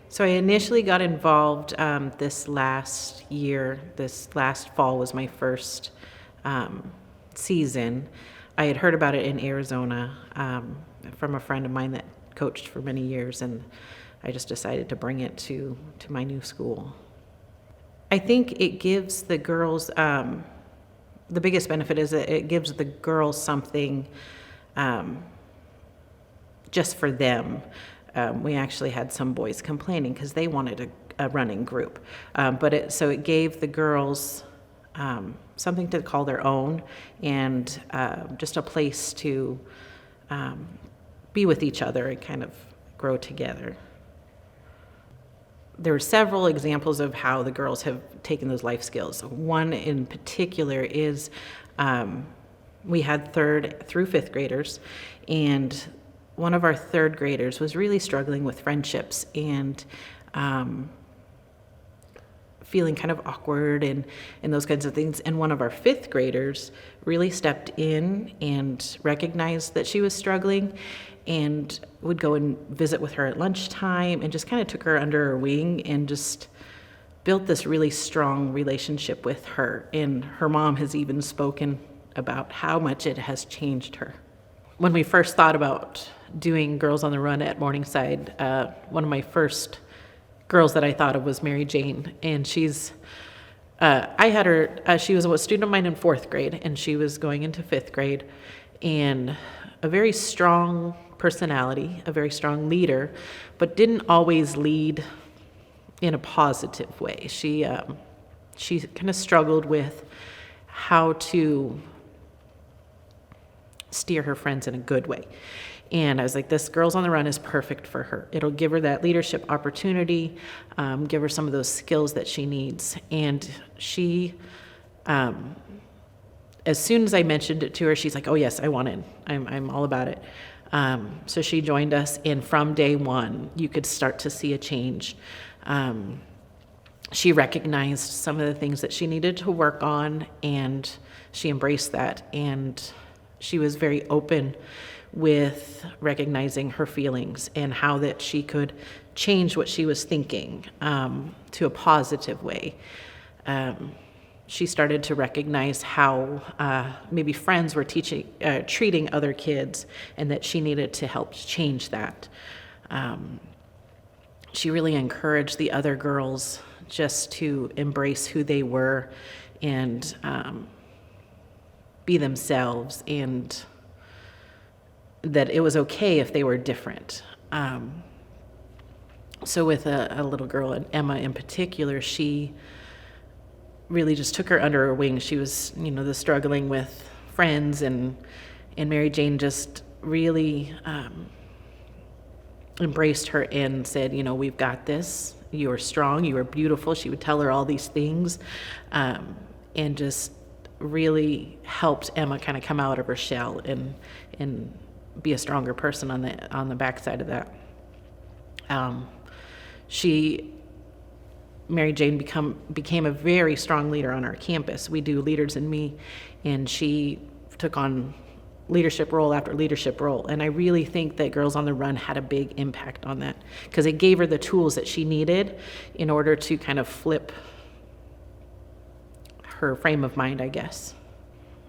So I initially got involved this last year. This last fall was my first season. I had heard about it in Arizona from a friend of mine that coached for many years, and I just decided to bring it to my new school. I think it gives the girls, the biggest benefit is that it gives the girls something just for them. We actually had some boys complaining because they wanted a running group. So it gave the girls something to call their own, and just a place to be with each other and kind of grow together. There are several examples of how the girls have taken those life skills. One in particular is we had 3rd through 5th graders, and one of our 3rd graders was really struggling with friendships and feeling kind of awkward and those kinds of things. And one of our 5th graders really stepped in and recognized that she was struggling and would go and visit with her at lunchtime and just kind of took her under her wing and just built this really strong relationship with her. And her mom has even spoken about how much it has changed her. When we first thought about doing Girls on the Run at Morningside, one of my first girls that I thought of was Mary Jane, and she's I had her, she was a student of mine in 4th grade, and she was going into 5th grade, and a very strong personality, a very strong leader, but didn't always lead in a positive way. She kind of struggled with how to steer her friends in a good way. And I was like, this Girls on the Run is perfect for her. It'll give her that leadership opportunity, give her some of those skills that she needs. And she, as soon as I mentioned it to her, she's like, oh yes, I want in. I'm all about it. So she joined us, and from day one, you could start to see a change. She recognized some of the things that she needed to work on, and she embraced that. And she was very open with recognizing her feelings and how that she could change what she was thinking to a positive way. She started to recognize how maybe friends were treating other kids, and that she needed to help change that. She really encouraged the other girls just to embrace who they were and be themselves, and that it was okay if they were different. So with a little girl, and Emma in particular, she really just took her under her wing. She was, the struggling with friends, and Mary Jane just really embraced her and said, we've got this. You are strong. You are beautiful. She would tell her all these things, and just really helped Emma kind of come out of her shell and be a stronger person on the backside of that. Mary Jane became a very strong leader on our campus. We do Leaders in Me, and she took on leadership role after leadership role. And I really think that Girls on the Run had a big impact on that, because it gave her the tools that she needed in order to kind of flip her frame of mind, I guess.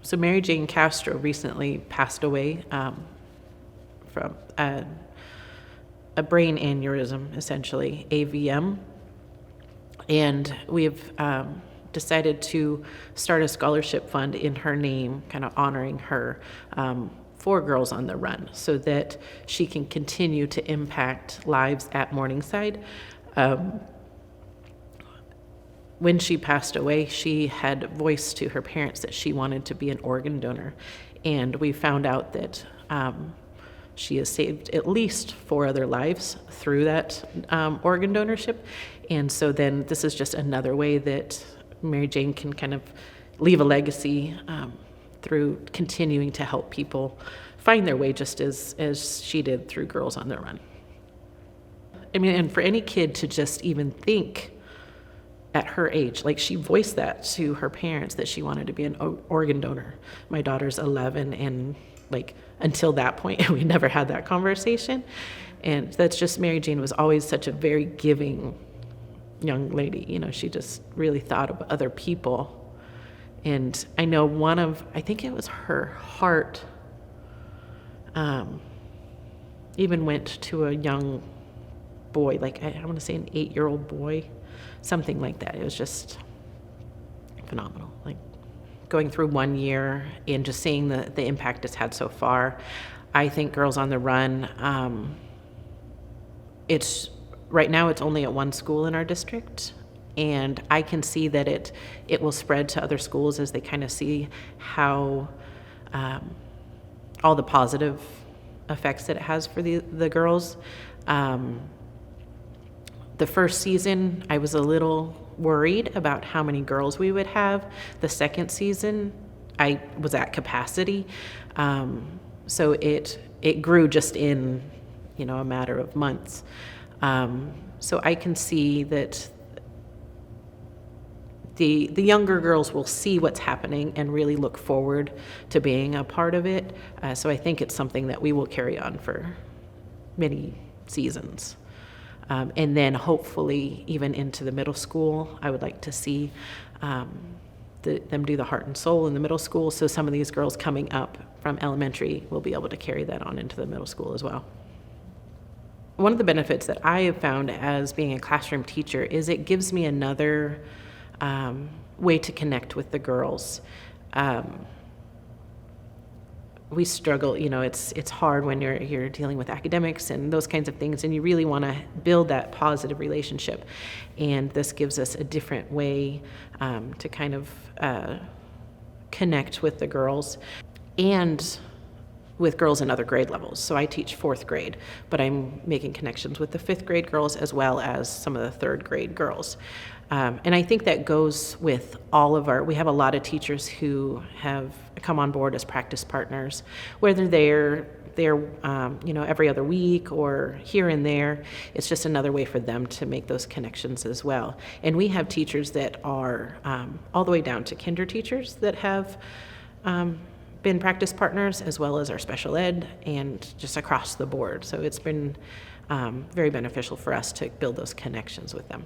So Mary Jane Castro recently passed away from a brain aneurysm, essentially, AVM. And we've decided to start a scholarship fund in her name, kind of honoring her for Girls on the Run, so that she can continue to impact lives at Morningside. When she passed away, she had voiced to her parents that she wanted to be an organ donor. And we found out that she has saved at least 4 other lives through that organ donorship. And so then this is just another way that Mary Jane can kind of leave a legacy through continuing to help people find their way, just as she did through Girls on the Run. I mean, and for any kid to just even think at her age, like she voiced that to her parents that she wanted to be an organ donor. My daughter's 11, and like until that point, we never had that conversation. And that's just, Mary Jane was always such a very giving young lady. She just really thought of other people. And I know I think it was her heart, even went to a young boy, like I want to say an 8-year-old boy, something like that. It was just phenomenal. Like going through 1 year and just seeing the impact it's had so far. I think Girls on the Run, right now it's only at one school in our district, and I can see that it will spread to other schools as they kind of see how all the positive effects that it has for the girls. The first season, I was a little worried about how many girls we would have. The second season, I was at capacity. So it grew just in, a matter of months. So I can see that the younger girls will see what's happening and really look forward to being a part of it. So I think it's something that we will carry on for many seasons. And then hopefully even into the middle school, I would like to see them do the heart and soul in the middle school. So some of these girls coming up from elementary will be able to carry that on into the middle school as well. One of the benefits that I have found as being a classroom teacher is it gives me another way to connect with the girls. We struggle, it's hard when you're dealing with academics and those kinds of things, and you really want to build that positive relationship. And this gives us a different way to kind of connect with the girls and with girls in other grade levels. So I teach 4th grade, but I'm making connections with the 5th grade girls as well as some of the 3rd grade girls. And I think that goes with we have a lot of teachers who have come on board as practice partners, whether they're every other week or here and there. It's just another way for them to make those connections as well. And we have teachers that are all the way down to kinder teachers that have been practice partners, as well as our special ed and just across the board. So it's been very beneficial for us to build those connections with them.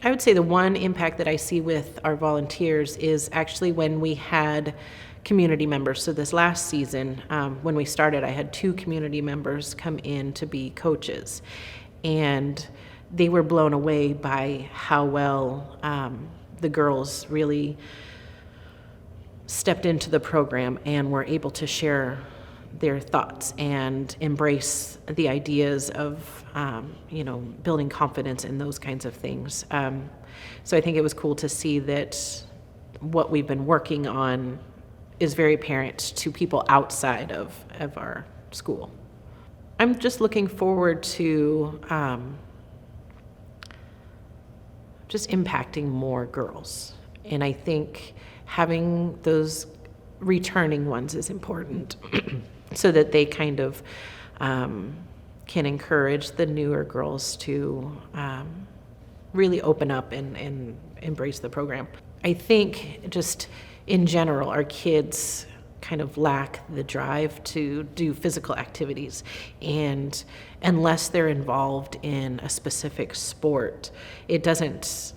I would say the one impact that I see with our volunteers is actually when we had community members. So this last season, when we started, I had 2 community members come in to be coaches. And they were blown away by how well the girls really stepped into the program and were able to share their thoughts and embrace the ideas of building confidence and those kinds of things. So I think it was cool to see that what we've been working on is very apparent to people outside of our school. I'm just looking forward to just impacting more girls. And I think having those returning ones is important so that they kind of can encourage the newer girls to really open up and embrace the program. I think just in general, our kids kind of lack the drive to do physical activities, and unless they're involved in a specific sport, it doesn't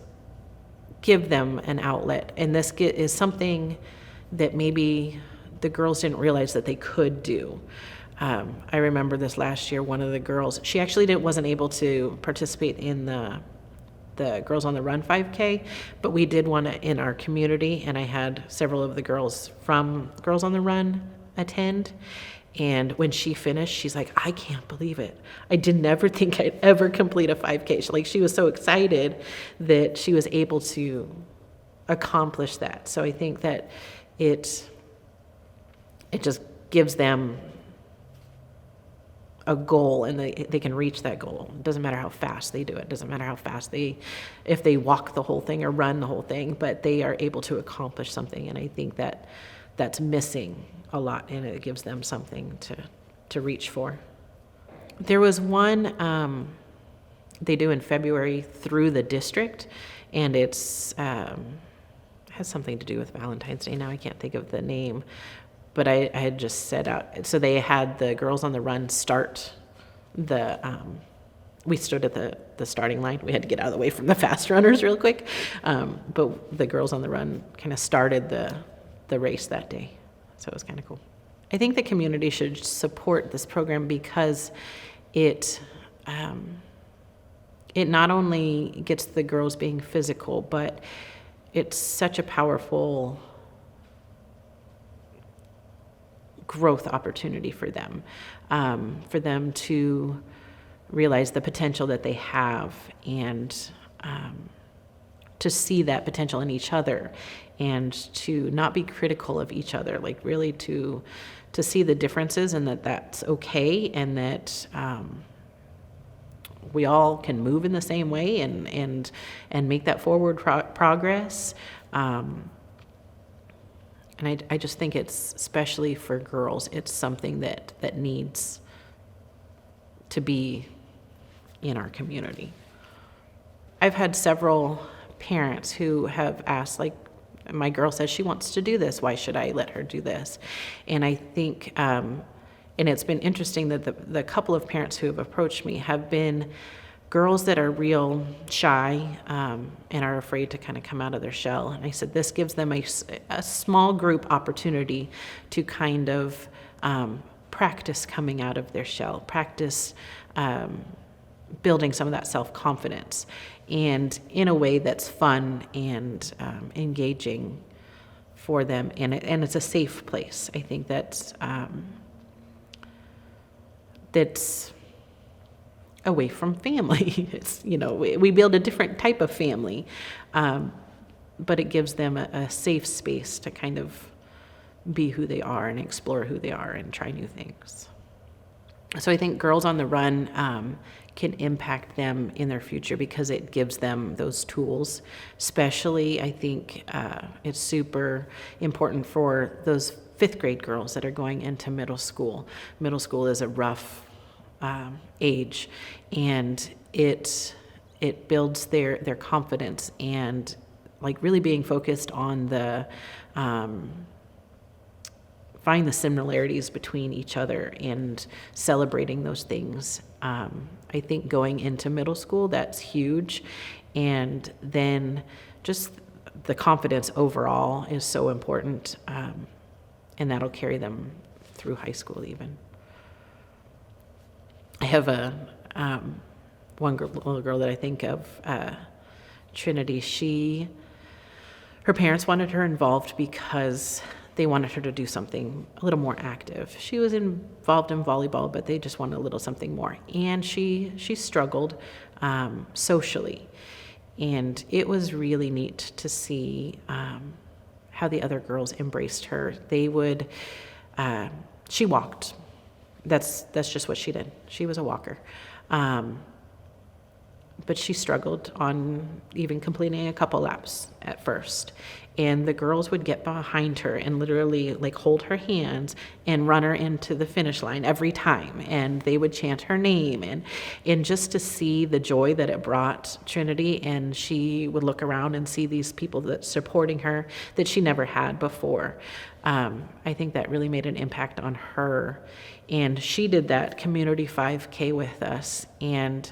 give them an outlet. And this is something that maybe the girls didn't realize that they could do. I remember this last year, one of the girls, she actually wasn't able to participate in the Girls on the Run 5K, but we did one in our community, and I had several of the girls from Girls on the Run attend. And when she finished, she's like, I can't believe it. I did never think I'd ever complete a 5K. She was so excited that she was able to accomplish that. So I think that it just gives them a goal, and they can reach that goal. It doesn't matter how fast they do it. It doesn't matter how fast if they walk the whole thing or run the whole thing, but they are able to accomplish something. And I think that that's missing a lot, and it gives them something to reach for. There was one they do in February through the district, and it's has something to do with Valentine's Day. Now I can't think of the name, but I had just set out. So they had the Girls on the Run start we stood at the starting line. We had to get out of the way from the fast runners real quick. But the Girls on the Run kind of started the race that day. So it was kind of cool. I think the community should support this program because it not only gets the girls being physical, but it's such a powerful growth opportunity for them to realize the potential that they have and to see that potential in each other and to not be critical of each other, like really to see the differences and that that's okay and that we all can move in the same way and make that forward progress. And I just think it's, especially for girls, it's something that needs to be in our community. I've had several parents who have asked, like, my girl says she wants to do this. Why should I let her do this? And I think, and it's been interesting that the couple of parents who have approached me have been girls that are real shy and are afraid to kind of come out of their shell. And I said, this gives them a small group opportunity to kind of practice coming out of their shell, practice building some of that self-confidence, and in a way that's fun and engaging for them, and it's a safe place. I think that's away from family. It's, we build a different type of family, but it gives them a safe space to kind of be who they are and explore who they are and try new things. So I think Girls on the Run can impact them in their future because it gives them those tools. Especially, I think it's super important for those 5th grade girls that are going into middle school. Middle school is a rough age, and it builds their confidence and like really being focused on the find the similarities between each other and celebrating those things. I think going into middle school, that's huge. And then just the confidence overall is so important. And that'll carry them through high school even. I have one little girl that I think of, Trinity. Her parents wanted her involved because they wanted her to do something a little more active. She was involved in volleyball, but they just wanted a little something more. And she struggled socially. And it was really neat to see how the other girls embraced her. She walked. That's just what she did. She was a walker. But she struggled on even completing a couple laps at first. And the girls would get behind her and literally like hold her hands and run her into the finish line every time. And they would chant her name. And just to see the joy that it brought Trinity, and she would look around and see these people that supporting her that she never had before. I think that really made an impact on her. And she did that community 5K with us. And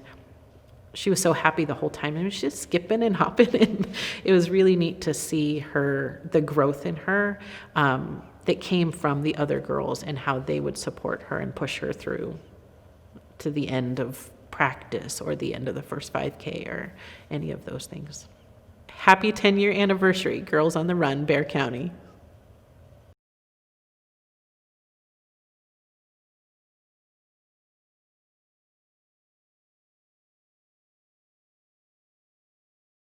she was so happy the whole time. And she was just skipping and hopping. And it was really neat to see the growth in her that came from the other girls and how they would support her and push her through to the end of practice or the end of the first 5K or any of those things. Happy 10-year anniversary, Girls on the Run, Bexar County.